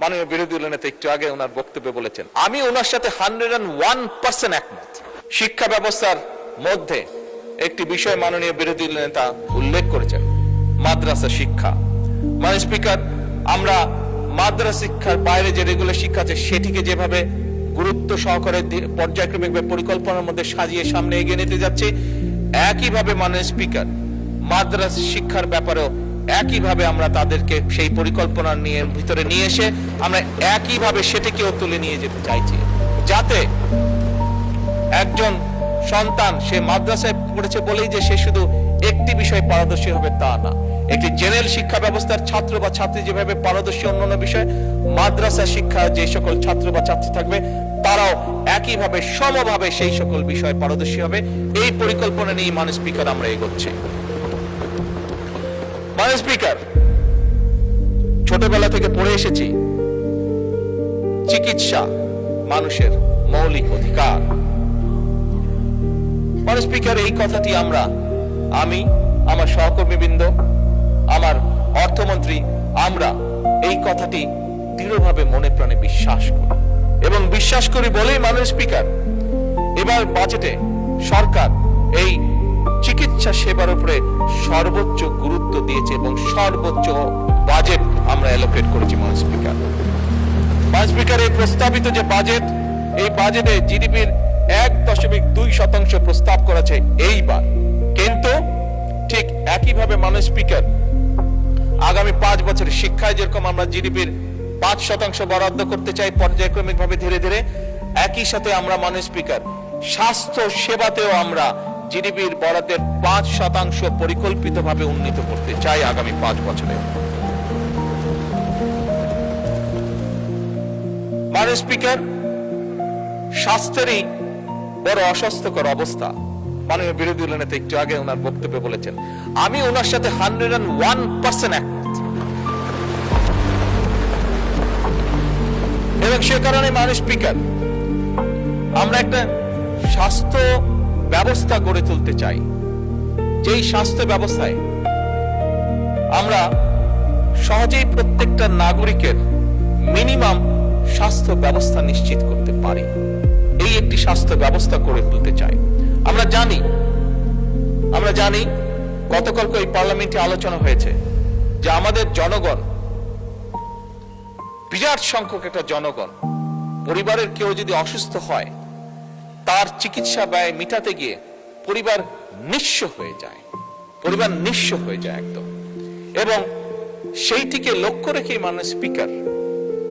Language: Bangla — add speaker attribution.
Speaker 1: মাননীয় বিরোধী দলীয় নেতা একটু আগে ওনার বক্তব্যে বলেছেন, আমি ওনার সাথে 101% একমত। শিক্ষা ব্যবস্থার মধ্যে একটি বিষয় মাননীয় বিরোধী দলীয় নেতা উল্লেখ করেছেন, মাদ্রাসা শিক্ষা। মাননীয় স্পিকার, আমরা মাদ্রাসা শিক্ষার বাইরে যে রেগুলার শিক্ষা আছে সেটিকে যেভাবে গুরুত্ব সহকারে পর্যায়ক্রমিক পরিকল্পনার মধ্যে সাজিয়ে সামনে এগিয়ে নিতে যাচ্ছে, একইভাবে মাননীয় স্পিকার মাদ্রাসা শিক্ষার ব্যাপারেও একইভাবে আমরা তাদেরকে সেই পরিকল্পনা নিয়ে ভিতরে নিয়ে এসে আমরা একইভাবে সেটাকেও তুলে নিয়ে যেতে চাইছি, যাতে একজন সন্তান সে মাদ্রাসায় পড়েছে বলেই যে সে শুধু একটি বিষয়ে পারদর্শী হবে তা না। একটি জেনারেল শিক্ষা ব্যবস্থার ছাত্র বা ছাত্রী যেভাবে পারদর্শী অন্যান্য বিষয়, মাদ্রাসা শিক্ষা যে সকল ছাত্র বা ছাত্রী থাকবে তারাও একইভাবে সমভাবে সেই সকল বিষয়ে পারদর্শী হবে। এই পরিকল্পনা নিয়ে মাননীয় স্পিকার আমরা এগোচ্ছি। মাননীয় স্পিকার, ছোটবেলা থেকে পড়ে এসেছি চিকিৎসা মানুষের মৌলিক অধিকার। মাননীয় স্পিকার, এই কথাটি আমি আমার সহকর্মীবৃন্দ, আমার অর্থমন্ত্রী, আমরা এই কথাটি দৃঢ়ভাবে মনে প্রাণে বিশ্বাস করি এবং বিশ্বাস করি বলেই মাননীয় স্পিকার এবার বাজেটে সরকার এই চিকিৎসা সেবার উপরে সর্বোচ্চ গুরুত্ব দিয়েছে এবং সর্বোচ্চ বাজেট আমরা অ্যালোকেট করেছি। মাননীয় স্পিকার, এই প্রস্তাবিত যে বাজেট, এই বাজেটে জিডিপির 1.2% প্রস্তাব করেছে এইবার, কিন্তু ঠিক একইভাবে মাননীয় স্পিকার আগামী 5 বছরের শিক্ষায় যেরকম আমরা জিডিপির 5% বরাদ্দ করতে চাই পর্যায়ক্রমিক ভাবে ধীরে ধীরে, একই সাথে আমরা মাননীয় স্পিকার স্বাস্থ্য সেবাতেও আমরা জিডিপির বরাদ্দের 5% পরিকল্পিতভাবে উন্নীত করতে চাই আগামী 5 বছরে। মাননীয় স্পিকার, স্বাস্থ্যেরই বড় অস্বাস্থ্যকর অবস্থা। মাননীয় বিরোধী দলীয় নেতা একটু আগে ওনার বক্তব্যে বলেছেন, আমি ওনার সাথে 101% একমত এবং সে কারণে মাননীয় স্পিকার আমরা একটা স্বাস্থ্য ব্যবস্থা গড়ে তুলতে চাই, যেই স্বাস্থ্য ব্যবস্থায় আমরা সহজেই প্রত্যেকটা নাগরিকের মিনিমাম স্বাস্থ্য ব্যবস্থা নিশ্চিত করতে পারি। এই একটি স্বাস্থ্য ব্যবস্থা গড়ে তুলতে চাই। আমরা জানি গতকালকে এই পার্লামেন্টে আলোচনা হয়েছে যে আমাদের জনগণ, বিরাট সংখ্যক একটা জনগণ, পরিবারের কেউ যদি অসুস্থ হয় তার চিকিৎসা ব্যয় মিটাতে গিয়ে পরিবার নিঃস্ব হয়ে যায় একদম। এবং সেইটিকে লক্ষ্য রেখে মাননীয় স্পিকার